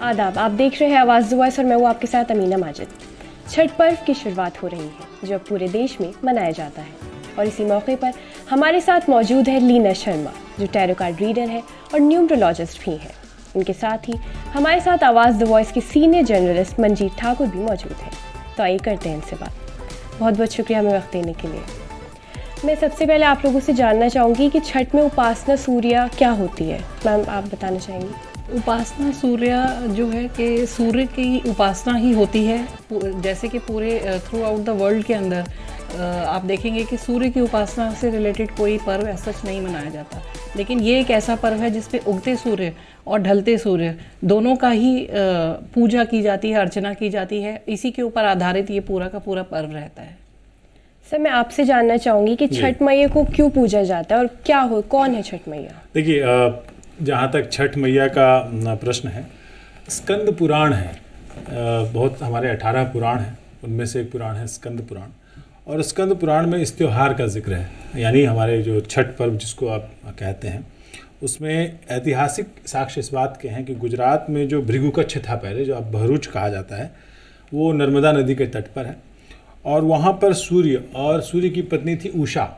आदाब, आप देख रहे हैं आवाज़ वॉइस और मैं हूँ आपके साथ अमीना माजिद। छठ पर्व की शुरुआत हो रही है जो पूरे देश में मनाया जाता है और इसी मौके पर हमारे साथ मौजूद है लीना शर्मा जो टैरो कार्ड रीडर है और न्यूमरोलॉजिस्ट भी हैं। इनके साथ ही हमारे साथ आवाज़ द वॉइस की सीनियर जर्नलिस्ट मंजीत ठाकुर भी मौजूद है। तो आइए करते हैं इनसे बात। बहुत बहुत शुक्रिया हमें वक्त देने के लिए। मैं सबसे पहले आप लोगों से जानना चाहूँगी कि छठ में उपासना सूर्या क्या होती है। मैम आप बताना चाहेंगी? उपासना सूर्य जो है कि सूर्य की उपासना ही होती है। जैसे कि पूरे थ्रू आउट द वर्ल्ड के अंदर आप देखेंगे कि सूर्य की उपासना से रिलेटेड कोई पर्व ऐसा नहीं मनाया जाता, लेकिन ये एक ऐसा पर्व है जिसपे उगते सूर्य और ढलते सूर्य दोनों का ही पूजा की जाती है, अर्चना की जाती है। इसी के ऊपर आधारित ये पूरा का पूरा पर्व रहता है। सर मैं आपसे जानना चाहूँगी कि छठ मैया को क्यों पूजा जाता है और क्या हो, कौन है छठ मैया? देखिए, जहाँ तक छठ मैया का प्रश्न है, स्कंद पुराण है। बहुत हमारे 18 पुराण हैं, उनमें से एक पुराण है स्कंद पुराण, और स्कंद पुराण में इस त्यौहार का जिक्र है। यानी हमारे जो छठ पर्व जिसको आप कहते हैं, उसमें ऐतिहासिक साक्ष्य इस बात के हैं कि गुजरात में जो भृगुकच्छ था पहले, जो अब भरूच कहा जाता है, वो नर्मदा नदी के तट पर है और वहाँ पर सूर्य और सूर्य की पत्नी थी उषा।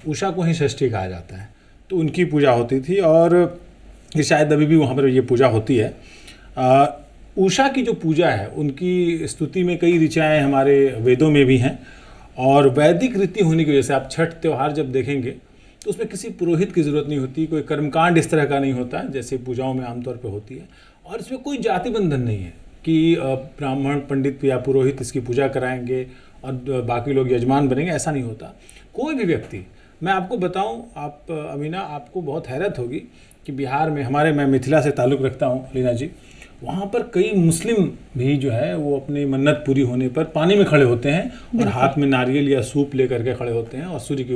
उषा को ही षष्ठी कहा जाता है, तो उनकी पूजा होती थी और ये शायद अभी भी वहाँ पर ये पूजा होती है। उषा की जो पूजा है, उनकी स्तुति में कई ऋचाएँ हमारे वेदों में भी हैं और वैदिक रीति होने की वजह से आप छठ त्यौहार जब देखेंगे तो उसमें किसी पुरोहित की ज़रूरत नहीं होती, कोई कर्मकांड इस तरह का नहीं होता जैसे पूजाओं में आमतौर पर होती है, और इसमें कोई जाति बंधन नहीं है कि ब्राह्मण पंडित या पुरोहित इसकी पूजा कराएंगे और बाकी लोग यजमान बनेंगे, ऐसा नहीं होता। कोई भी व्यक्ति, मैं आपको बताऊं, आप अमीना, आपको बहुत हैरत होगी कि बिहार में मैं मिथिला से ताल्लुक़ रखता हूं लीना जी, वहाँ पर कई मुस्लिम भी जो है वो अपनी मन्नत पूरी होने पर पानी में खड़े होते हैं और हाथ में नारियल या सूप लेकर के खड़े होते हैं और सूर्य की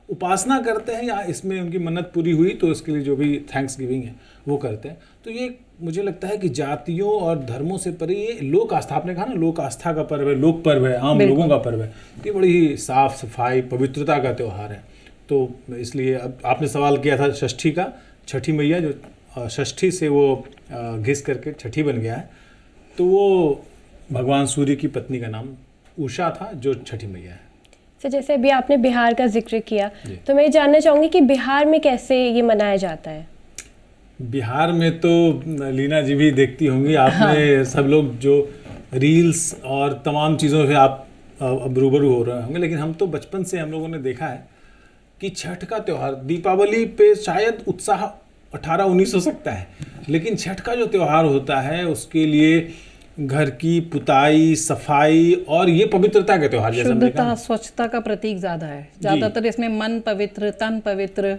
उपासना करते हैं या इसमें उनकी मन्नत पूरी हुई तो उसके लिए जो भी थैंक्स गिविंग है वो करते हैं। तो ये मुझे लगता है कि जातियों और धर्मों से परे ये लोक आस्था, आपने कहा ना, लोक आस्था का पर्व है, लोक पर्व है, आम लोगों का पर्व है। ये बड़ी ही साफ सफाई पवित्रता का त्यौहार है। तो इसलिए अब आपने सवाल किया था षष्ठी का, छठी मैया जो षष्ठी से वो घिस करके छठी बन गया है, तो वो भगवान सूर्य की पत्नी का नाम उषा था जो छठी मैया है। सर जैसे अभी आपने बिहार का जिक्र किया, तो मैं जानना चाहूँगी कि बिहार में कैसे ये मनाया जाता है? बिहार में तो लीना जी भी देखती होंगी आपने, हाँ। सब लोग जो रील्स और तमाम चीज़ों से आप अब रूबरू हो रहे होंगे, लेकिन हम तो बचपन से हम लोगों ने देखा है कि छठ का त्यौहार, दीपावली पे शायद उत्साह 18-19 हो सकता है, लेकिन छठ का जो त्यौहार होता है उसके लिए घर की पुताई, सफाई और ये पवित्रता का त्यौहार, शुद्धता, स्वच्छता का प्रतीक ज़्यादा है। ज़्यादातर इसमें मन पवित्र, तन पवित्र,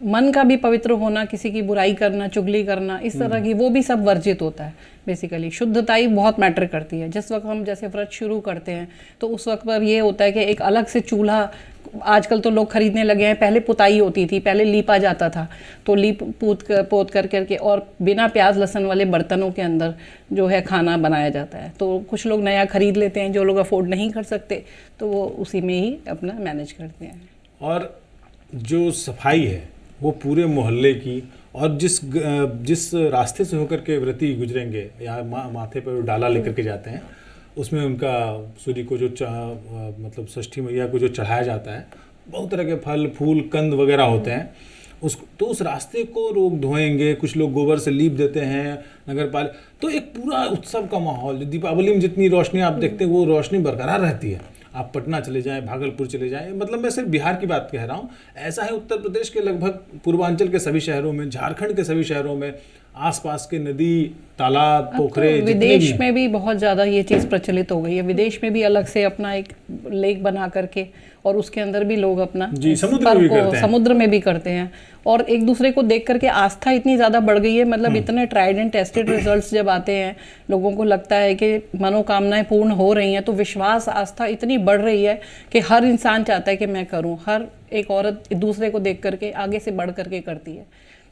मन का भी पवित्र होना, किसी की बुराई करना, चुगली करना, इस तरह की वो भी सब वर्जित होता है। बेसिकली शुद्धता ही बहुत मैटर करती है। जिस वक्त हम जैसे व्रत शुरू करते हैं तो उस वक्त पर ये होता है कि एक अलग से चूल्हा आजकल तो लोग खरीदने लगे हैं, पहले पुताई होती थी, पहले लीपा जाता था, तो लीप पोत कर करके और बिना प्याज लहसुन वाले बर्तनों के अंदर जो है खाना बनाया जाता है। तो कुछ लोग नया खरीद लेते हैं, जो लोग अफोर्ड नहीं कर सकते तो वो उसी में ही अपना मैनेज करते हैं। और जो सफाई है वो पूरे मोहल्ले की, और जिस रास्ते से होकर के व्रती गुजरेंगे या माथे पर डाला लेकर के जाते हैं, उसमें उनका सूर्य को जो मतलब षष्ठी मैया को जो चढ़ाया जाता है, बहुत तरह के फल फूल कंद वगैरह होते हैं, उस रास्ते को लोग धोएंगे, कुछ लोग गोबर से लीप देते हैं, नगर पालिका, तो एक पूरा उत्सव का माहौल। दीपावली में जितनी रोशनी आप देखते हैं वो रोशनी बरकरार रहती है। आप पटना चले जाएं, भागलपुर चले जाएं, मतलब मैं सिर्फ बिहार की बात कह रहा हूँ, ऐसा है उत्तर प्रदेश के लगभग पूर्वांचल के सभी शहरों में, झारखंड के सभी शहरों में, आसपास के नदी, तालाब, पोखरे, तो विदेश में भी बहुत ज़्यादा ये चीज़ प्रचलित हो गई है। विदेश में भी अलग से अपना एक लेक बना करके और उसके अंदर भी लोग अपना समुद्र में भी करते हैं और एक दूसरे को देख करके आस्था इतनी ज़्यादा बढ़ गई है। मतलब इतने ट्राइड एंड टेस्टेड रिजल्ट्स जब आते हैं, लोगों को लगता है कि मनोकामनाएं पूर्ण हो रही हैं, तो विश्वास, आस्था इतनी बढ़ रही है कि हर इंसान चाहता है कि मैं करूं। हर एक औरत दूसरे को देख करके आगे से बढ़ करके करती है।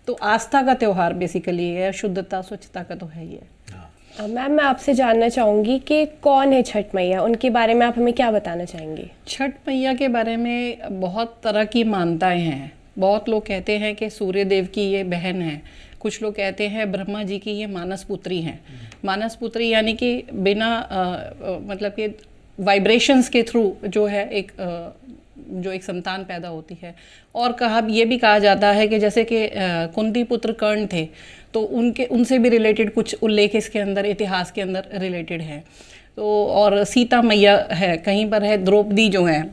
तो आस्था का त्यौहार बेसिकली है, शुद्धता स्वच्छता का तो है ही है। मैम मैं आपसे जानना चाहूँगी कि कौन है छठ मैया, उनके बारे में आप हमें क्या बताना चाहेंगे? छठ मैया के बारे में बहुत तरह की मान्यताएं हैं। बहुत लोग कहते हैं कि सूर्य देव की ये बहन है, कुछ लोग कहते हैं ब्रह्मा जी की ये मानस पुत्री हैं। मानस पुत्री यानी कि बिना मतलब कि वाइब्रेशंस के थ्रू जो है जो एक संतान पैदा होती है। और ये भी कहा जाता है कि जैसे कि कुंती पुत्र कर्ण थे, तो उनसे भी रिलेटेड कुछ उल्लेख इसके अंदर इतिहास के अंदर रिलेटेड है। तो और सीता मैया है, कहीं पर है द्रौपदी जो है,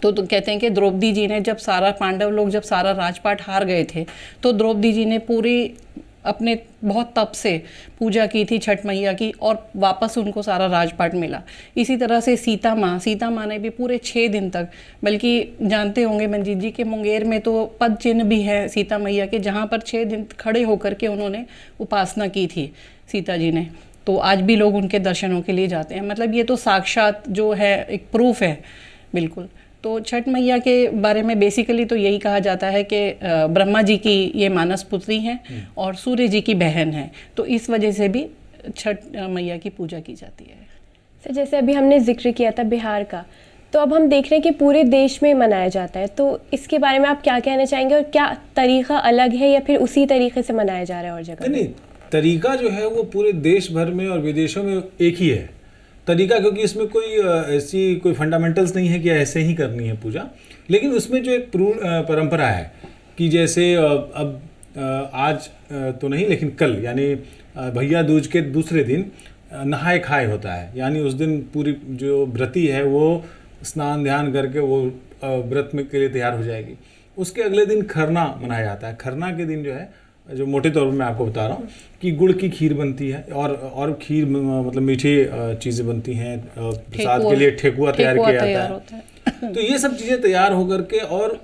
तो कहते हैं कि द्रौपदी जी ने जब पांडव लोग जब सारा राजपाट हार गए थे, तो द्रौपदी जी ने पूरी अपने बहुत तप से पूजा की थी छठ मैया की, और वापस उनको सारा राजपाट मिला। इसी तरह से सीता माँ ने भी पूरे 6 दिन तक, बल्कि जानते होंगे मंजीत जी के मुंगेर में तो पद चिन्ह भी है सीता मैया के, जहाँ पर 6 दिन खड़े होकर के उन्होंने उपासना की थी सीता जी ने। तो आज भी लोग उनके दर्शनों के लिए जाते हैं। मतलब ये तो साक्षात जो है एक प्रूफ है बिल्कुल। तो छठ मैया के बारे में बेसिकली तो यही कहा जाता है कि ब्रह्मा जी की ये मानस पुत्री हैं और सूर्य जी की बहन है, तो इस वजह से भी छठ मैया की पूजा की जाती है। सर जैसे अभी हमने जिक्र किया था बिहार का, तो अब हम देख रहे हैं कि पूरे देश में मनाया जाता है, तो इसके बारे में आप क्या कहना चाहेंगे, और क्या तरीका अलग है या फिर उसी तरीके से मनाया जा रहा है और जगह? नहीं, तरीका जो है वो पूरे देश भर में और विदेशों में एक ही है तरीका, क्योंकि इसमें कोई ऐसी कोई फंडामेंटल्स नहीं है कि ऐसे ही करनी है पूजा। लेकिन उसमें जो एक परंपरा है कि जैसे अब आज तो नहीं, लेकिन कल यानी भैया दूज के दूसरे दिन नहाए खाए होता है। यानी उस दिन पूरी जो व्रती है वो स्नान ध्यान करके वो व्रत में के लिए तैयार हो जाएगी। उसके अगले दिन खरना मनाया जाता है। खरना के दिन जो है, जो मोटे तौर पर मैं आपको बता रहा हूँ कि गुड़ की खीर बनती है और खीर मतलब मीठी चीज़ें बनती हैं। प्रसाद के लिए ठेकुआ तैयार किया जाता है। तो ये सब चीज़ें तैयार होकर के, और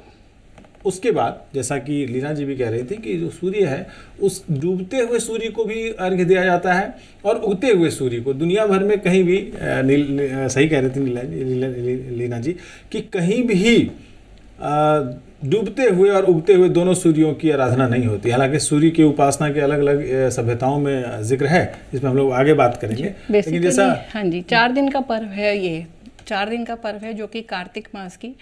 उसके बाद जैसा कि लीना जी भी कह रही थी कि जो सूर्य है उस डूबते हुए सूर्य को भी अर्घ्य दिया जाता है, और उगते हुए सूर्य को। दुनिया भर में कहीं भी सही कह रही थी लीना जी कि कहीं भी डूबते हुए और उगते हुए दोनों सूर्यों की आराधना नहीं होती। हालांकि सूर्य की उपासना के अलग अलग सभ्यताओं में जिक्र है, जिसमें हम लोग आगे बात करेंगे। लेकिन जैसा हाँ जी, 4 दिन का पर्व है ये। 4 दिन का पर्व है जो कि कार्तिक मास की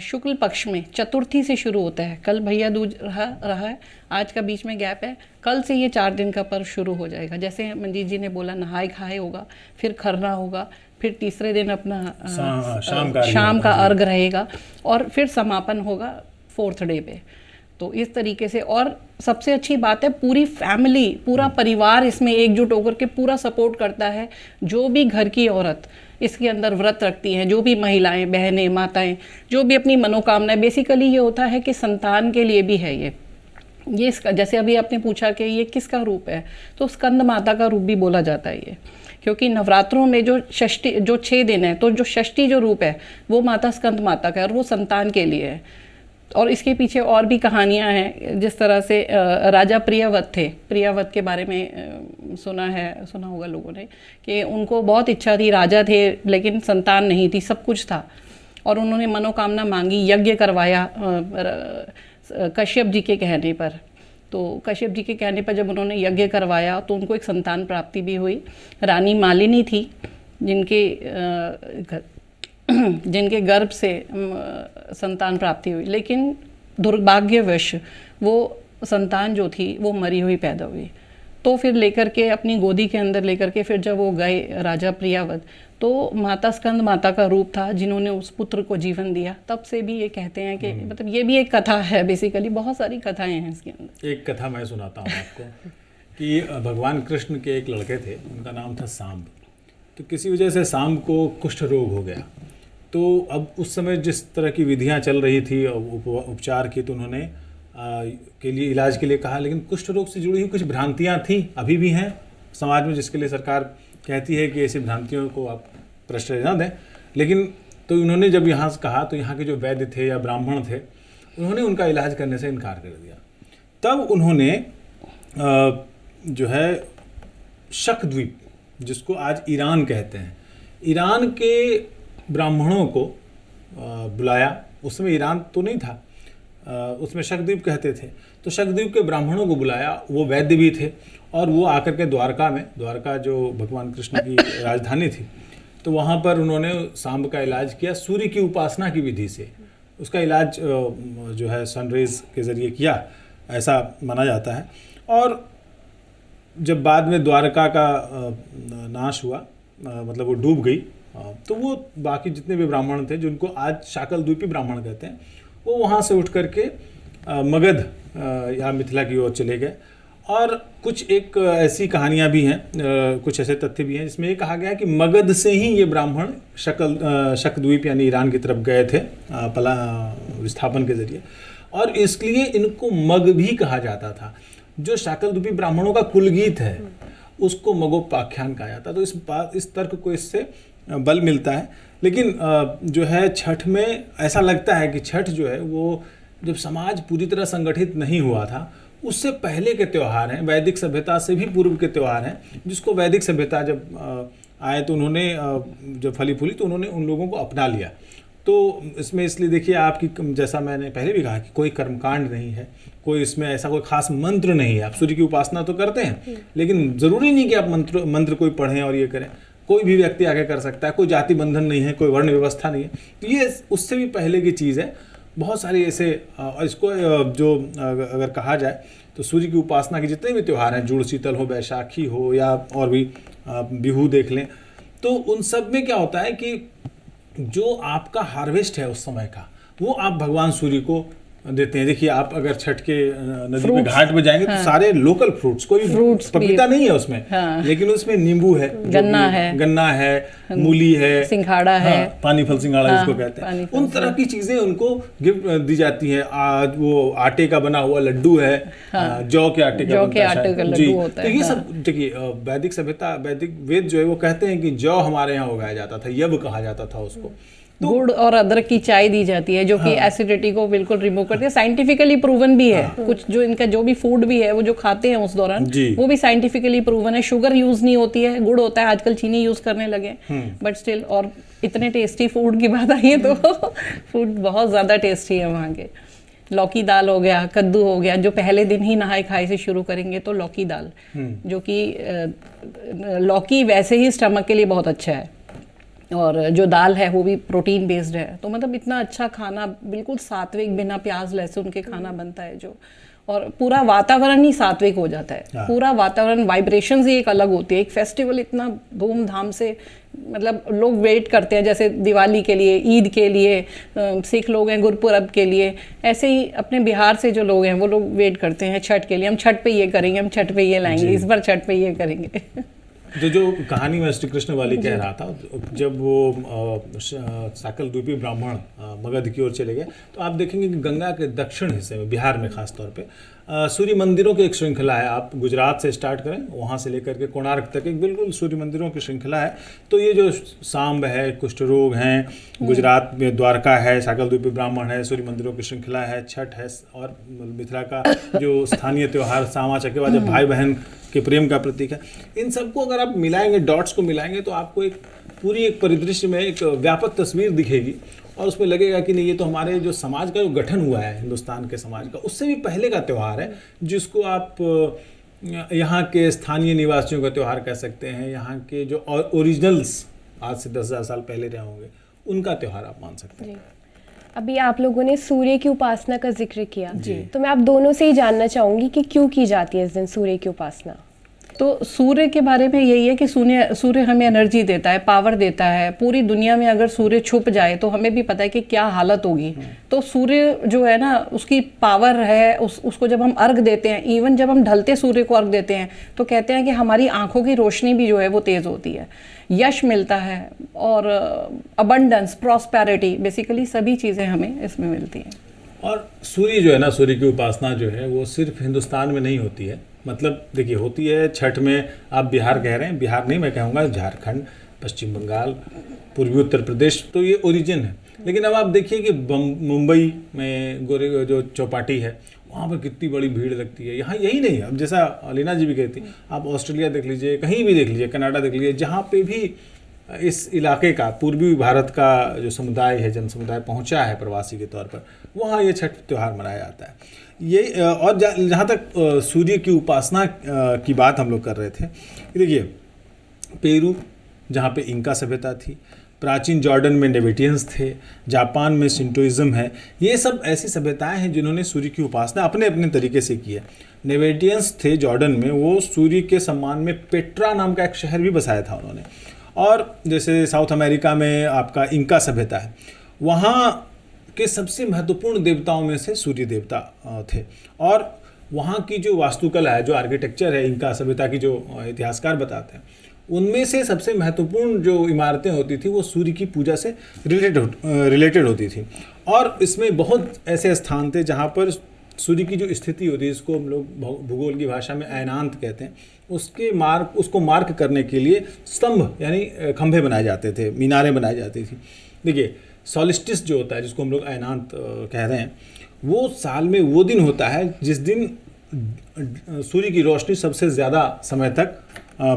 शुक्ल पक्ष में चतुर्थी से शुरू होता है। कल भैया दूज रहा है, आज का बीच में गैप है, कल से ये 4 दिन का पर्व शुरू हो जाएगा। जैसे मंजीत जी ने बोला, नहाए खाए होगा, फिर खरना होगा, फिर तीसरे दिन अपना शाम का अर्घ रहेगा, और फिर समापन होगा 4th डे पे। तो इस तरीके से, और सबसे अच्छी बात है पूरी फैमिली, पूरा परिवार इसमें एकजुट होकर के पूरा सपोर्ट करता है। जो भी घर की औरत इसके अंदर व्रत रखती हैं, जो भी महिलाएं, बहनें, माताएं, जो भी अपनी मनोकामनाएं, बेसिकली ये होता है कि संतान के लिए भी है ये इसका, जैसे अभी आपने पूछा कि ये किसका रूप है, तो स्कंद माता का रूप भी बोला जाता है ये, क्योंकि नवरात्रों में जो 6 दिन है, तो जो षष्ठी जो रूप है वो माता स्कंद माता का है, और वो संतान के लिए है। और इसके पीछे और भी कहानियां हैं, जिस तरह से राजा प्रियाव्रत थे, प्रियाव्रत के बारे में सुना होगा लोगों ने कि उनको बहुत इच्छा थी, राजा थे लेकिन संतान नहीं थी, सब कुछ था, और उन्होंने मनोकामना मांगी, यज्ञ करवाया कश्यप जी के कहने पर। तो कश्यप जी के कहने पर जब उन्होंने यज्ञ करवाया तो उनको एक संतान प्राप्ति भी हुई। रानी मालिनी थी जिनके गर्भ से संतान प्राप्ति हुई, लेकिन दुर्भाग्यवश वो संतान जो थी वो मरी हुई पैदा हुई। तो फिर लेकर के अपनी गोदी के अंदर लेकर के फिर जब वो गए राजा प्रियाव्रत, तो माता स्कंद माता का रूप था जिन्होंने उस पुत्र को जीवन दिया। तब से भी ये कहते हैं कि मतलब ये भी एक कथा है, बेसिकली बहुत सारी कथाएं हैं इसके अंदर। एक कथा मैं सुनाता हूँ आपको कि भगवान कृष्ण के एक लड़के थे, उनका नाम था सांब। तो किसी वजह से सांब को कुष्ठ रोग हो गया। तो अब उस समय जिस तरह की विधियां चल रही थी उपचार की, तो उन्होंने के लिए इलाज के लिए कहा, लेकिन कुष्ठ रोग से जुड़ी हुई कुछ भ्रांतियां थी, अभी भी हैं समाज में, जिसके लिए सरकार कहती है कि ऐसी भ्रांतियों को आप प्रश्रय न दें। लेकिन तो उन्होंने जब यहाँ से कहा, तो यहाँ के जो वैद्य थे या ब्राह्मण थे, उन्होंने उनका इलाज करने से इनकार कर दिया। तब उन्होंने जो है शक-द्वीप, जिसको आज ईरान कहते हैं, ईरान के ब्राह्मणों को बुलाया। उस समय ईरान तो नहीं था, उसमें शक-द्वीप कहते थे। तो शक-द्वीप के ब्राह्मणों को बुलाया, वो वैद्य भी थे, और वो आकर के द्वारका जो भगवान कृष्ण की राजधानी थी, तो वहाँ पर उन्होंने सांब का इलाज किया सूर्य की उपासना की विधि से। उसका इलाज जो है सनरेज के ज़रिए किया, ऐसा माना जाता है। और जब बाद में द्वारका का नाश हुआ, मतलब वो डूब गई, तो वो बाकी जितने भी ब्राह्मण थे जिनको आज शाकलद्वीपी ब्राह्मण कहते हैं, वो वहाँ से उठ करके मगध या मिथिला की ओर चले गए। और कुछ एक ऐसी कहानियाँ भी हैं, कुछ ऐसे तथ्य भी हैं जिसमें ये कहा गया कि मगध से ही ये ब्राह्मण शकद्वीप यानी ईरान की तरफ गए थे विस्थापन के जरिए, और इसलिए इनको मग भी कहा जाता था। जो शाकलद्वीपी ब्राह्मणों का कुलगीत है उसको मगोपाख्यान कहा जाता है। तो इस तर्क को इससे बल मिलता है। लेकिन जो है छठ में ऐसा लगता है कि छठ जो है वो जब समाज पूरी तरह संगठित नहीं हुआ था उससे पहले के त्यौहार हैं, वैदिक सभ्यता से भी पूर्व के त्यौहार हैं, जिसको वैदिक सभ्यता जब आए तो उन्होंने जब फली फूली तो उन्होंने उन लोगों को अपना लिया। तो इसमें इसलिए देखिए आपकी, जैसा मैंने पहले भी कहा कि कोई कर्मकांड नहीं है, कोई इसमें ऐसा कोई खास मंत्र नहीं है। आप सूर्य की उपासना तो करते हैं, लेकिन ज़रूरी नहीं कि आप मंत्र कोई पढ़ें और ये करें, कोई भी व्यक्ति आगे कर सकता है। कोई जाति बंधन नहीं है, कोई वर्ण व्यवस्था नहीं है। तो ये उससे भी पहले की चीज़ है। बहुत सारे ऐसे, इसको जो अगर कहा जाए तो सूर्य की उपासना के जितने भी त्यौहार हैं, जुड़ शीतल हो, बैसाखी हो, या और भी बिहू देख लें, तो उन सब में क्या होता है कि जो आपका हार्वेस्ट है उस समय का, वो आप भगवान सूर्य को देते हैं। देखिए आप अगर छठ के नदी में घाट पे जाएंगे तो सारे लोकल फ्रूट्स, कोई पपीता नहीं है उसमें, लेकिन उसमें नींबू है, गन्ना है, मूली है, सिंघाड़ा है, पानी फल सिंघाड़ा जिसको कहते हैं, उन तरह की चीजें उनको गिफ्ट दी जाती हैं। आज वो आटे का बना हुआ लड्डू है, जौ के आटे का लड्डू होता है। तो ये सब देखिए वैदिक सभ्यता, वैदिक वेद जो है वो कहते हैं कि जौ हमारे यहाँ उगाया जाता था, यव कहा जाता था उसको। तो गुड़ और अदरक की चाय दी जाती है जो कि एसिडिटी को बिल्कुल रिमूव करती है। साइंटिफिकली प्रूवन भी है। कुछ जो इनका जो भी फूड भी है वो जो खाते हैं उस दौरान वो भी साइंटिफिकली प्रूवन है। शुगर यूज नहीं होती है, गुड़ होता है। आजकल चीनी यूज करने लगे, बट स्टिल। और इतने टेस्टी फूड की बात आई है तो फूड बहुत ज्यादा टेस्टी है वहाँ के। लौकी दाल हो गया, कद्दू हो गया, जो पहले दिन ही नहाए खाए से शुरू करेंगे तो लौकी दाल, जो कि लौकी वैसे ही स्टमक के लिए बहुत अच्छा है, और जो दाल है वो भी प्रोटीन बेस्ड है। तो मतलब इतना अच्छा खाना, बिल्कुल सात्विक, बिना प्याज लहसुन के खाना बनता है जो, और पूरा वातावरण ही सात्विक हो जाता है। पूरा वातावरण, वाइब्रेशंस ही एक अलग होती है। एक फेस्टिवल इतना धूमधाम से, मतलब लोग वेट करते हैं, जैसे दिवाली के लिए, ईद के लिए, सिख लोग हैं गुरपुरब के लिए, ऐसे ही अपने बिहार से जो लोग हैं वो लोग वेट करते हैं छठ के लिए। हम छठ पे ये करेंगे, हम छठ पे ये लाएंगे, इस बार छठ पे ये करेंगे। तो जो कहानी मैं श्री कृष्ण वाली कह रहा था, जब वो शाकलद्वीपी ब्राह्मण मगध की ओर चले गए तो आप देखेंगे कि गंगा के दक्षिण हिस्से में, बिहार में खास तौर पे, सूर्य मंदिरों की एक श्रृंखला है। आप गुजरात से स्टार्ट करें, वहाँ से लेकर के कोणार्क तक एक बिल्कुल सूर्य मंदिरों की श्रृंखला है। तो ये जो सांब है, कुष्ठ रोग हैं, गुजरात में द्वारका है, शाकलद्वीपी ब्राह्मण है, सूर्य मंदिरों की श्रृंखला है, छठ है, और मिथिला का जो स्थानीय त्यौहार सामा चकेवा, जब भाई बहन के प्रेम का प्रतीक है। इन सबको अगर आप मिलाएंगे, डॉट्स को मिलाएंगे, तो आपको एक पूरी एक परिदृश्य में एक व्यापक तस्वीर दिखेगी, और उसमें लगेगा कि नहीं, ये तो हमारे जो समाज का जो गठन हुआ है, हिंदुस्तान के समाज का, उससे भी पहले का त्यौहार है, जिसको आप यहाँ के स्थानीय निवासियों का त्यौहार कह सकते हैं। यहाँ के जो ओरिजिनल्स आज से 10,000 साल पहले रहे होंगे, उनका त्यौहार आप मान सकते हैं। अभी आप लोगों ने सूर्य की उपासना का जिक्र किया, तो मैं आप दोनों से ही जानना चाहूँगी कि क्यों की जाती है इस दिन सूर्य की उपासना। तो सूर्य के बारे में यही है कि सूर्य हमें एनर्जी देता है, पावर देता है। पूरी दुनिया में अगर सूर्य छुप जाए तो हमें भी पता है कि क्या हालत होगी। तो सूर्य जो है ना, उसकी पावर है, उसको जब हम अर्घ देते हैं, इवन जब हम ढलते सूर्य को अर्घ देते हैं, तो कहते हैं कि हमारी आंखों की रोशनी भी जो है वो तेज होती है, यश मिलता है, और अबंडेंस, प्रॉस्पेरिटी, बेसिकली सभी चीज़ें हमें इसमें मिलती हैं। और सूर्य जो है ना, सूर्य की उपासना जो है वो सिर्फ हिंदुस्तान में नहीं होती है। मतलब देखिए, होती है छठ में, आप बिहार कह रहे हैं, बिहार नहीं, मैं कहूँगा झारखंड, पश्चिम बंगाल, पूर्वी उत्तर प्रदेश, तो ये ओरिजिन है। लेकिन अब आप देखिए कि मुंबई में गोरे जो चौपाटी है, वहाँ पर कितनी बड़ी भीड़ लगती है। यहाँ यही नहीं है, अब जैसा लीना जी भी कहती, आप ऑस्ट्रेलिया देख लीजिए, कहीं भी देख लीजिए, कनाडा देख लीजिए, जहाँ पे भी इस इलाके का, पूर्वी भारत का जो समुदाय है, जन समुदाय पहुँचा है प्रवासी के तौर पर, वहाँ ये छठ त्यौहार मनाया जाता है। ये और जहाँ तक सूर्य की उपासना की बात हम लोग कर रहे थे, देखिए पेरू, जहाँ पे इंका सभ्यता थी, प्राचीन जॉर्डन में नेवेटियंस थे, जापान में शिंटोइज्म है। ये सब ऐसी सभ्यताएं हैं जिन्होंने सूर्य की उपासना अपने अपने तरीके से की है। नेवेटियंस थे जॉर्डन में, वो सूर्य के सम्मान में पेट्रा नाम का एक शहर भी बसाया था उन्होंने। और जैसे साउथ अमेरिका में आपका इंका सभ्यता है, वहाँ के सबसे महत्वपूर्ण देवताओं में से सूर्य देवता थे। और वहाँ की जो वास्तुकला है, जो आर्किटेक्चर है इंका सभ्यता की, जो इतिहासकार बताते हैं, उनमें से सबसे महत्वपूर्ण जो इमारतें होती थी वो सूर्य की पूजा से रिलेटेड होती थी। और इसमें बहुत ऐसे स्थान थे जहाँ पर सूर्य की जो स्थिति होती है, इसको हम लोग भूगोल की भाषा में अयनांत कहते हैं, उसको मार्क करने के लिए स्तंभ यानी खंभे बनाए जाते थे, मीनारें बनाई जाती थी। देखिए सॉलिस्टिस जो होता है, जिसको हम लोग अयनांत कह रहे हैं, वो साल में वो दिन होता है जिस दिन सूर्य की रोशनी सबसे ज़्यादा समय तक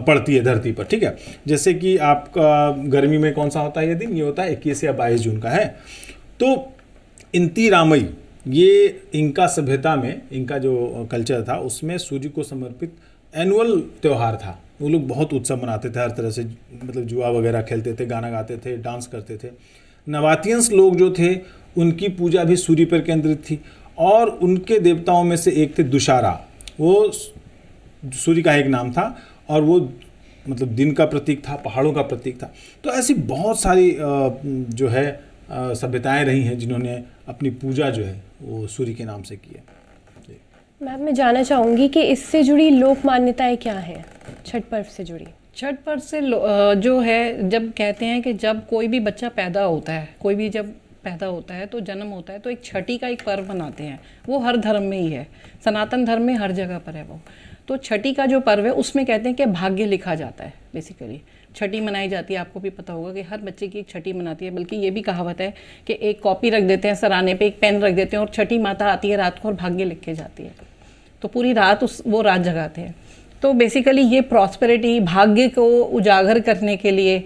पड़ती है धरती पर, ठीक है। जैसे कि आपका गर्मी में कौन सा होता है ये दिन, ये होता है 21 या 22 जून का है। तो इंती रामई, ये इंका सभ्यता में, इनका जो कल्चर था उसमें सूर्य को समर्पित एनुअल त्यौहार था। वो लोग बहुत उत्सव मनाते थे, हर तरह से मतलब जुआ वगैरह खेलते थे, गाना गाते थे, डांस करते थे। नवातियंस लोग जो थे उनकी पूजा भी सूर्य पर केंद्रित थी, और उनके देवताओं में से एक थे दुशारा, वो सूर्य का एक नाम था, और वो मतलब दिन का प्रतीक था, पहाड़ों का प्रतीक था। तो ऐसी बहुत सारी जो है सभ्यताएं रही हैं जिन्होंने अपनी पूजा जो है वो सूर्य के नाम से की है। मैम मैं जानना चाहूँगी कि इससे जुड़ी लोक मान्यताएं क्या हैं, छठ पर्व से जुड़ी? छठ पर्व से जो है, जब कहते हैं कि जब कोई भी बच्चा पैदा होता है, कोई भी जब पैदा होता है तो जन्म होता है, तो एक छठी का एक पर्व मनाते हैं। वो हर धर्म में ही है, सनातन धर्म में हर जगह पर है वो। तो छठी का जो पर्व है उसमें कहते हैं कि भाग्य लिखा जाता है। बेसिकली छठी मनाई जाती है, आपको भी पता होगा कि हर बच्चे की एक छठी मनाती है। बल्कि ये भी कहावत है कि एक कॉपी रख देते हैं सराहने पे, एक पेन रख देते हैं, और छठी माता आती है रात को और भाग्य लिख के जाती है। तो पूरी रात वो रात जगाते हैं। तो बेसिकली ये प्रॉस्पेरिटी, भाग्य को उजागर करने के लिए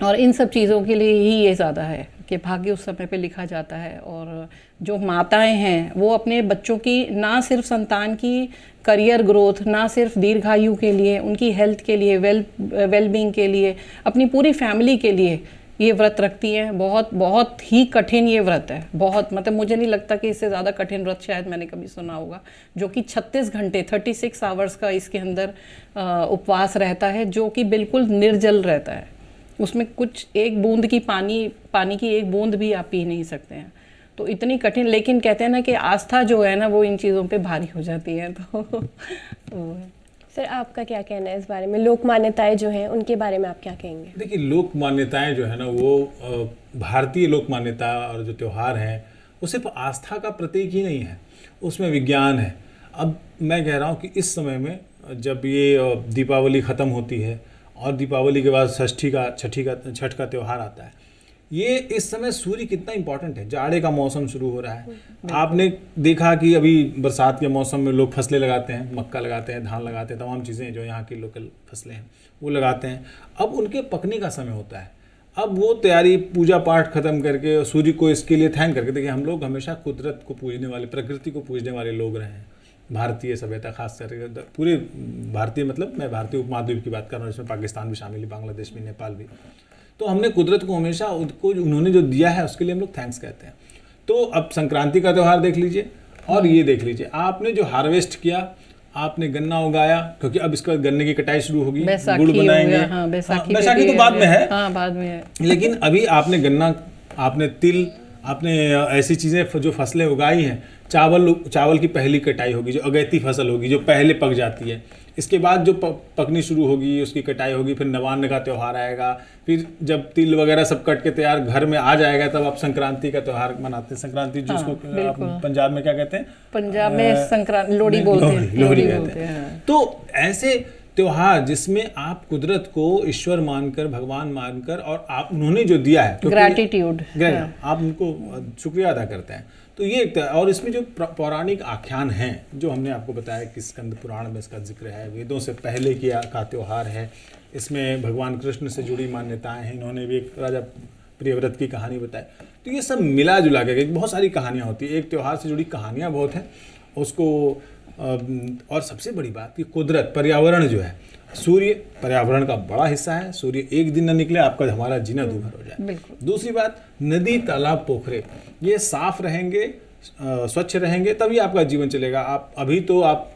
और इन सब चीज़ों के लिए ही ये ज़्यादा है कि भाग्य उस समय पे लिखा जाता है। और जो माताएं हैं वो अपने बच्चों की, ना सिर्फ संतान की करियर ग्रोथ, ना सिर्फ दीर्घायु के लिए, उनकी हेल्थ के लिए, वेलबींग के लिए, अपनी पूरी फैमिली के लिए ये व्रत रखती हैं। बहुत बहुत ही कठिन ये व्रत है, बहुत, मतलब मुझे नहीं लगता कि इससे ज़्यादा कठिन व्रत शायद मैंने कभी सुना होगा, जो कि 36 घंटे 36 आवर्स का इसके अंदर उपवास रहता है, जो कि बिल्कुल निर्जल रहता है। उसमें कुछ एक बूंद की पानी की एक बूंद भी आप पी नहीं सकते हैं। तो इतनी कठिन, लेकिन कहते हैं ना कि आस्था जो है ना वो इन चीज़ों पे भारी हो जाती है। तो वो है। सर आपका क्या कहना है इस बारे में, लोक मान्यताएं जो हैं उनके बारे में आप क्या कहेंगे? देखिए लोक मान्यताएं जो है ना, वो भारतीय लोक मान्यता और जो त्यौहार हैं वो सिर्फ आस्था का प्रतीक ही नहीं है, उसमें विज्ञान है। अब मैं कह रहा हूँ कि इस समय में जब ये दीपावली ख़त्म होती है और दीपावली के बाद छठ का त्यौहार आता है, ये इस समय सूर्य कितना इम्पोर्टेंट है। जाड़े का मौसम शुरू हो रहा है, आपने देखा कि अभी बरसात के मौसम में लोग फसलें लगाते हैं, मक्का लगाते हैं, धान लगाते हैं, तमाम चीज़ें जो यहाँ की लोकल फसलें हैं वो लगाते हैं। अब उनके पकने का समय होता है, अब वो तैयारी पूजा पाठ खत्म करके सूर्य को इसके लिए थैंक करके, देखिए हम लोग हमेशा कुदरत को पूजने वाले, प्रकृति को पूजने वाले लोग रहे हैं। भारतीय सभ्यता खास करके, पूरे भारतीय, मतलब मैं भारतीय उपमहाद्वीप की बात कर रहा हूँ, इसमें पाकिस्तान भी शामिल है, बांग्लादेश भी, नेपाल भी। तो हमने कुदरत को हमेशा, उनको उन्होंने जो दिया है उसके लिए हम लोग थैंक्स कहते हैं। तो अब संक्रांति का त्यौहार देख लीजिए और ये देख लीजिए, आपने जो हार्वेस्ट किया, आपने गन्ना उगाया, क्योंकि अब इसके बाद गन्ने की कटाई शुरू होगी, गुड़ बनाएंगे। हाँ, बैसाखी तो बाद में है, हाँ, बाद में है। लेकिन अभी आपने गन्ना, आपने तिल, आपने ऐसी चीज़ें जो फसलें उगाई हैं, चावल की पहली कटाई होगी, जो अगैती फसल होगी, जो पहले पक जाती है। इसके बाद जो पकनी शुरू होगी उसकी कटाई होगी, फिर नवान्न का त्यौहार आएगा, फिर जब तिल वगैरह सब कट के तैयार घर में आ जाएगा तब आप संक्रांति का त्यौहार मनाते हैं। संक्रांति जिसको पंजाब में क्या कहते हैं, पंजाब में संक्रांति, लोहड़ी बोलते हैं, लोहड़ी कहते हैं। तो ऐसे त्योहार जिसमें आप कुदरत को ईश्वर मानकर, भगवान मानकर, और आप उन्होंने जो दिया है, ग्रैटिट्यूड, आप उनको शुक्रिया अदा करते हैं। तो ये एक, और इसमें जो पौराणिक आख्यान हैं जो हमने आपको बताया कि स्कंद पुराण में इसका जिक्र है, वेदों से पहले का त्यौहार है, इसमें भगवान कृष्ण से जुड़ी मान्यताएं हैं, इन्होंने भी एक राजा प्रियव्रत की कहानी बताई। तो ये सब मिला जुला के बहुत सारी कहानियाँ होती है, एक त्यौहार से जुड़ी कहानियाँ बहुत हैं उसको। और सबसे बड़ी बात कि कुदरत, पर्यावरण जो है सूर्य पर्यावरण का बड़ा हिस्सा है, सूर्य एक दिन न निकले आपका हमारा जीना दूभर हो जाए। बिल्कुल। दूसरी बात, नदी तालाब पोखरे ये साफ रहेंगे, स्वच्छ रहेंगे, तभी आपका जीवन चलेगा। आप अभी तो आप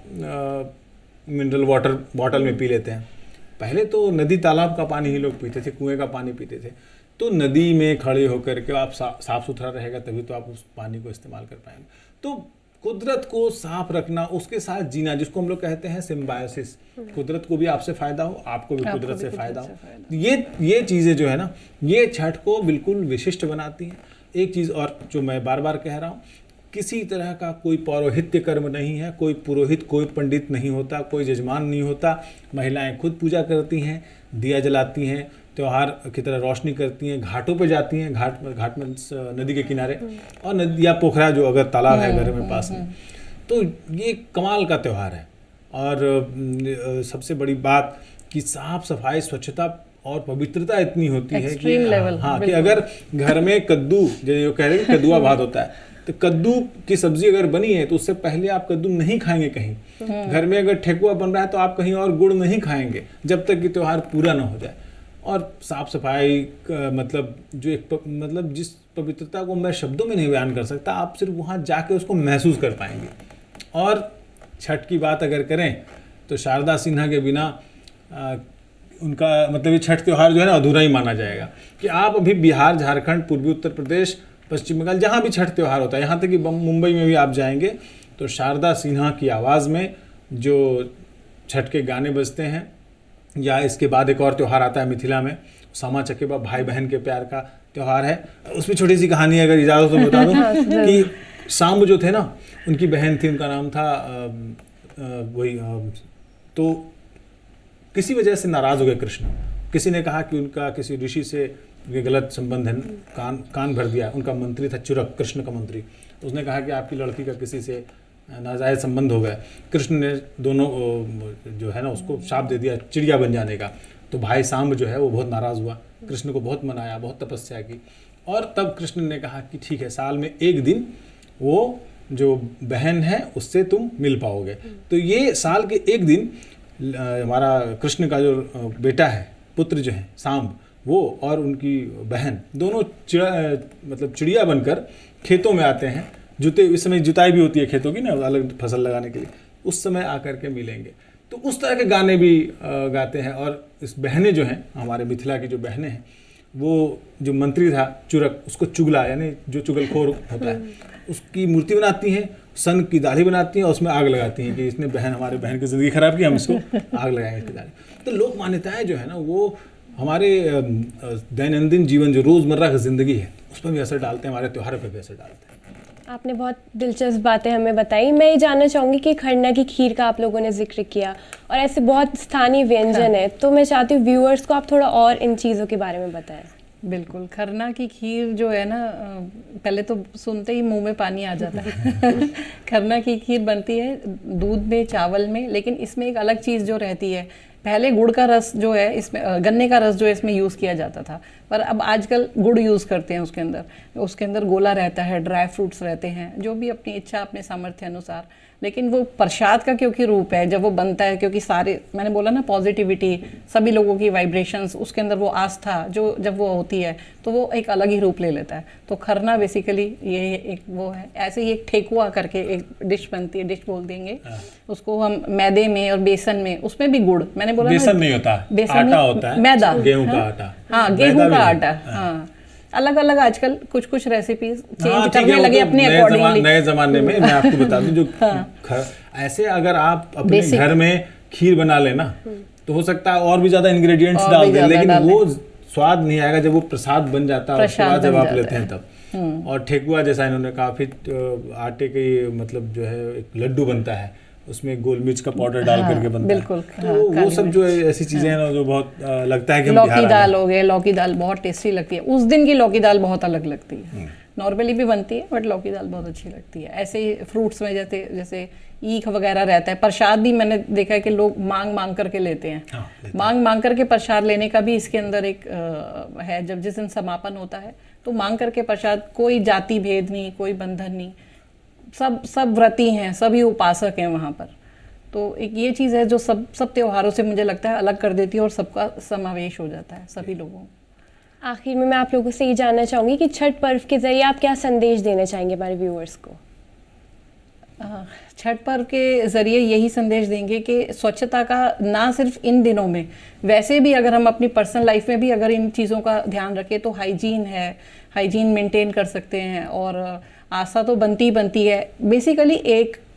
मिनरल वाटर बॉटल में पी लेते हैं, पहले तो नदी तालाब का पानी ही लोग पीते थे, कुएं का पानी पीते थे। तो नदी में खड़े होकर के आप साफ सुथरा रहेगा, तभी तो आप उस पानी को इस्तेमाल कर पाएंगे। तो कुदरत को साफ रखना, उसके साथ जीना, जिसको हम लोग कहते हैं सिम्बायोसिस, कुदरत को भी आपसे फायदा हो, आपको भी कुदरत से फायदा हो। ये चीज़ें जो है ना, ये छठ को बिल्कुल विशिष्ट बनाती हैं। एक चीज़ और जो मैं बार बार कह रहा हूँ, किसी तरह का कोई पौरोहित्य कर्म नहीं है, कोई पुरोहित, कोई पंडित नहीं होता, कोई जजमान नहीं होता। महिलाएं खुद पूजा करती हैं, दिया जलाती हैं, त्यौहार की तरह रोशनी करती हैं, घाटों पे जाती हैं, घाट में नदी के किनारे, और नदी या पोखरा जो अगर तालाब है घर में पास में, तो ये कमाल का त्यौहार है। और सबसे बड़ी बात कि साफ सफाई, स्वच्छता और पवित्रता इतनी होती है कि हाँ, कि अगर घर में कद्दू, जो कह रहे हैं कद्दुआ भात होता है, तो कद्दू की सब्जी अगर बनी है तो उससे पहले आप कद्दू नहीं खाएंगे कहीं। घर में अगर ठेकुआ बन रहा है तो आप कहीं और गुड़ नहीं खाएंगे जब तक कि त्यौहार पूरा ना हो जाए। और साफ सफाई का मतलब जो मतलब जिस पवित्रता को मैं शब्दों में नहीं बयान कर सकता, आप सिर्फ वहाँ जाके उसको महसूस कर पाएंगे। और छठ की बात अगर करें तो शारदा सिन्हा के बिना उनका मतलब ये छठ त्यौहार जो है ना अधूरा ही माना जाएगा। कि आप अभी बिहार, झारखंड, पूर्वी उत्तर प्रदेश, पश्चिम बंगाल, जहाँ भी छठ त्यौहार होता है, यहाँ तक कि मुंबई में भी आप जाएंगे तो शारदा सिन्हा की आवाज़ में जो छठ के गाने बजते हैं। या इसके बाद एक और त्यौहार आता है मिथिला में, सामा चकेबा, भाई बहन के प्यार का त्यौहार है। उसमें छोटी सी कहानी अगर इजाज़त हो बता दूँ कि सांब जो थे ना, उनकी बहन थी, उनका नाम था वही, तो किसी वजह से नाराज़ हो गए कृष्ण। किसी ने कहा कि उनका किसी ऋषि से ये गलत संबंध है, कान भर दिया। उनका मंत्री था चुरक, कृष्ण का मंत्री। उसने कहा कि आपकी लड़की का किसी से नाजायज संबंध हो गया। कृष्ण ने दोनों जो है ना उसको शाप दे दिया चिड़िया बन जाने का। तो भाई सांब जो है वो बहुत नाराज़ हुआ, कृष्ण को बहुत मनाया, बहुत तपस्या की, और तब कृष्ण ने कहा कि ठीक है, साल में एक दिन वो जो बहन है उससे तुम मिल पाओगे। तो ये साल के एक दिन हमारा कृष्ण का जो बेटा है, पुत्र जो है सांब, वो और उनकी बहन दोनों चिड़िया बनकर खेतों में आते हैं। इस समय जुताई भी होती है खेतों की ना, अलग फसल लगाने के लिए, उस समय आकर के मिलेंगे। तो उस तरह के गाने भी गाते हैं। और इस बहनें जो हैं, हमारे मिथिला की जो बहनें हैं, वो जो मंत्री था चुरक, उसको चुगला, यानी जो चुगलखोर होता है, उसकी मूर्ति बनाती हैं, सन की दाढ़ी बनाती हैं और उसमें आग लगाती हैं कि इसने हमारे बहन की ज़िंदगी खराब की, हम इसको आग लगाएंगे इसकी दाढ़ी। तो लोक मान्यताएँ जो है ना, वो हमारे दैनंदिन जीवन, जो रोज़मर्रा की ज़िंदगी है, उस पर भी असर डालते हैं, हमारे त्योहारों पर भी असर डालते हैं। आपने बहुत दिलचस्प बातें हमें बताई। मैं ये जानना चाहूँगी कि खरना की खीर का आप लोगों ने जिक्र किया, और ऐसे बहुत स्थानीय व्यंजन है, तो मैं चाहती हूँ व्यूअर्स को आप थोड़ा और इन चीज़ों के बारे में बताएं। बिल्कुल, खरना की खीर जो है ना, पहले तो सुनते ही मुंह में पानी आ जाता है। खरना की खीर बनती है दूध में, चावल में, लेकिन इसमें एक अलग चीज़ जो रहती है, पहले गुड़ का रस जो है इसमें, गन्ने का रस जो है इसमें यूज़ किया जाता था, पर अब आजकल गुड़ यूज़ करते हैं उसके अंदर गोला रहता है, ड्राई फ्रूट्स रहते हैं, जो भी अपनी इच्छा, अपने सामर्थ्य अनुसार। लेकिन वो प्रसाद का क्योंकि रूप है, जब वो बनता है, क्योंकि सारे, मैंने बोला ना, पॉजिटिविटी, सभी लोगों की वाइब्रेशंस, उसके अंदर वो आस्था जो जब वो होती है तो वो एक अलग ही रूप ले लेता है। तो खरना बेसिकली ये एक वो है। ऐसे ही एक ठेकुआ करके एक डिश बनती है, डिश बोल देंगे उसको हम, मैदे में और बेसन में, उसमें भी गुड़, मैंने बोला बेसन नहीं होता, आटा होता है, मैदा, गेहूं का आटा, हाँ गेहूं का आटा, हाँ। अलग अलग आजकल कुछ रेसिपीज चेंज करने लगे अपने अकॉर्डिंगली। नए जमाने में मैं आपको बता दूं, जो ऐसे अगर आप अपने घर में खीर बना लेना तो हो सकता है और भी ज्यादा इंग्रेडिएंट्स डाल दें, लेकिन वो स्वाद नहीं आएगा जब वो प्रसाद बन जाता है, उसके बाद जब आप लेते हैं तब। और ठेकुआ जैसा इन्होंने कहा, फिर आटे के मतलब जो है एक लड्डू बनता है, उसमें गोल मिर्च का पाउडर डाल करके बनता बिल्कुल, है। तो वो सब जो ऐसी चीजें हैं ना, जो बहुत लगता है कि लौकी दाल हो गए, लौकी दाल बहुत टेस्टी लगती है। उस दिन की लौकी दाल बहुत अलग लगती है, नॉर्मली भी बनती है, बट लौकी दाल बहुत अच्छी लगती है। ऐसे ही फ्रूट्स में जैसे ईख वगैरह रहता है। प्रसाद भी मैंने देखा है कि लोग मांग करके लेते हैं, मांग करके प्रसाद लेने का भी इसके अंदर एक है। जब जिस दिन समापन होता है तो मांग करके प्रसाद, कोई जाति भेद नहीं, कोई बंधन नहीं, सब व्रती हैं, सभी उपासक हैं वहाँ पर। तो एक ये चीज़ है जो सब त्योहारों से मुझे लगता है अलग कर देती है और सबका समावेश हो जाता है सभी लोगों। आखिर में मैं आप लोगों से ये जानना चाहूँगी कि छठ पर्व के ज़रिए आप क्या संदेश देना चाहेंगे हमारे व्यूअर्स को? छठ पर्व के ज़रिए यही संदेश देंगे कि स्वच्छता का ना सिर्फ इन दिनों में, वैसे भी अगर हम अपनी पर्सनल लाइफ में भी अगर इन चीज़ों का ध्यान रखें तो हाइजीन मेंटेन कर सकते हैं। और आशा तो बनती है बेसिकली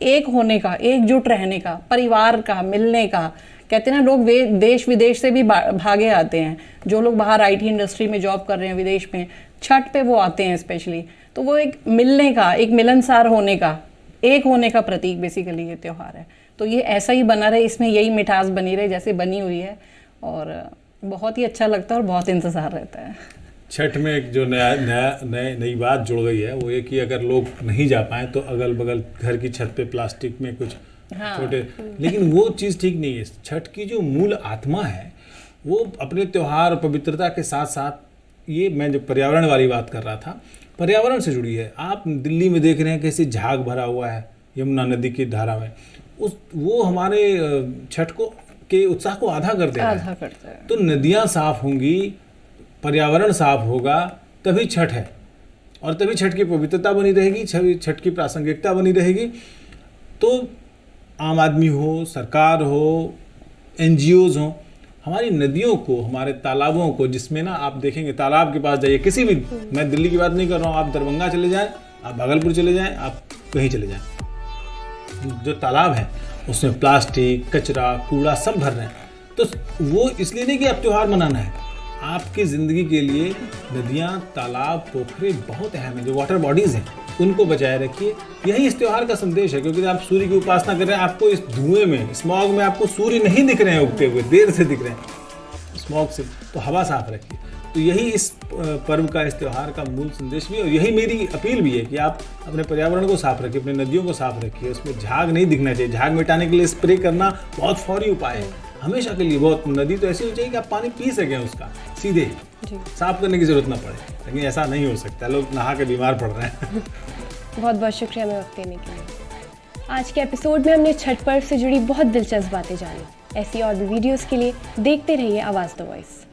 एक होने का, एकजुट रहने का, परिवार का, मिलने का। कहते हैं ना लोग देश विदेश से भी भागे आते हैं, जो लोग बाहर आईटी इंडस्ट्री में जॉब कर रहे हैं विदेश में, छठ पे वो आते हैं स्पेशली। तो वो एक मिलने का, एक मिलनसार होने का, एक होने का प्रतीक बेसिकली ये त्यौहार है। तो ये ऐसा ही बना रहे, इसमें यही मिठास बनी रहे जैसे बनी हुई है, और बहुत ही अच्छा लगता है और बहुत इंतज़ार रहता है। छठ में एक जो नई बात जुड़ गई है वो ये कि अगर लोग नहीं जा पाएँ तो अगल बगल घर की छत पे प्लास्टिक में कुछ छोटे, लेकिन वो चीज़ ठीक नहीं है। छठ की जो मूल आत्मा है वो अपने त्यौहार पवित्रता के साथ साथ, ये मैं जो पर्यावरण वाली बात कर रहा था, पर्यावरण से जुड़ी है। आप दिल्ली में देख रहे हैं कैसे झाग भरा हुआ है यमुना नदी की धारा में, वो हमारे छठ को के उत्साह को आधा कर देता है। तो नदियाँ साफ होंगी, पर्यावरण साफ होगा, तभी छठ है, और तभी छठ की पवित्रता बनी रहेगी, छठ की प्रासंगिकता बनी रहेगी। तो आम आदमी हो, सरकार हो, NGOs हों, हमारी नदियों को, हमारे तालाबों को, जिसमें ना आप देखेंगे तालाब के पास जाइए, किसी भी, मैं दिल्ली की बात नहीं कर रहा हूँ, आप दरभंगा चले जाएं, आप भागलपुर चले जाएं, आप कहीं चले जाएं, जो तालाब है उसमें प्लास्टिक, कचरा, कूड़ा सब भर रहे हैं। तो वो इसलिए नहीं कि आप त्यौहार मनाना है, आपकी ज़िंदगी के लिए नदियाँ, तालाब, पोखरे बहुत अहम हैं, जो वाटर बॉडीज़ हैं उनको बचाए रखिए। यही इस त्यौहार का संदेश है, क्योंकि आप सूर्य की उपासना कर रहे हैं, आपको इस धुएं में, स्मॉग में आपको सूर्य नहीं दिख रहे हैं उगते हुए, देर से दिख रहे हैं स्मॉग से, तो हवा साफ रखिए। तो यही इस पर्व का, इस त्यौहार का मूल संदेश भी है, और यही मेरी अपील भी है कि आप अपने पर्यावरण को साफ रखिए, अपने नदियों को साफ रखिए, उसमें झाग नहीं दिखना चाहिए। झाग मिटाने के लिए स्प्रे करना बहुत फौरी उपाय है, हमेशा के लिए। बहुत नदी तो ऐसी हो चाहिए कि आप पानी पी सकें, उसका सीधे साफ करने की जरूरत ना पड़े, लेकिन ऐसा नहीं हो सकता, लोग नहा के बीमार पड़ रहे हैं। बहुत बहुत शुक्रिया हमें वक्त देने के लिए। आज के एपिसोड में हमने छठ पर्व से जुड़ी बहुत दिलचस्प बातें जानी। ऐसी और भी वीडियोस के लिए देखते रहिए आवाज़ द वॉइस।